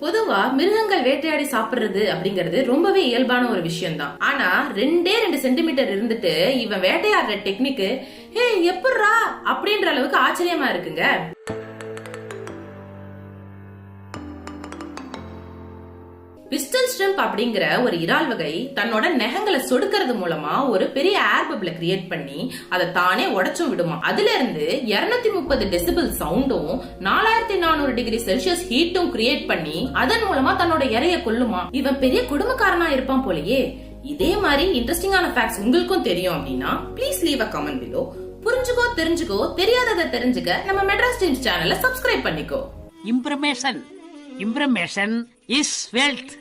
பொதுவா மிருகங்கள் வேட்டையாடி சாப்பிடுறது அப்படிங்கறது ரொம்பவே இயல்பான ஒரு விஷயம் தான். ஆனா 2 சென்டிமீட்டர் இருந்துட்டு இவன் வேட்டையாடுற டெக்னிக்கு எப்படிரா அப்படின்ற அளவுக்கு ஆச்சரியமா இருக்குங்க. பிஸ்டல் ஷ்ரிம்ப் அப்படிங்கிற ஒரு இறால் வகை தன்னோட நகங்களை சொடுக்கிறது மூலமா ஒரு பெரிய ஏர் பபிள கிரியேட் பண்ணி அதை தானே உடைச்சும் விடுமா. அதுல இருந்து 230 டெசிபிள் சவுண்டும் 4400 டிகிரி செல்சியஸ் ஹீட்டும் கிரியேட் பண்ணி அதன் மூலமா தன்னோட இறைய கொல்லுமா. இவன் பெரிய குடும்பக்காரனா இருப்பான் போலயே. இதே மாதிரி இன்ட்ரெஸ்டிங்கான ஃபேக்ட்ஸ் உங்களுக்கும் தெரியும் அப்படின்னா please leave a comment below. புரிஞ்சுக்கோ, தெரிஞ்சுக்கோ, தெரியாததை தெரிஞ்சுக்க நம்ம மெட்ராஸ் டைம்ஸ் சேனலை சப்ஸ்கிரைப் பண்ணிக்கோ. Information is wealth.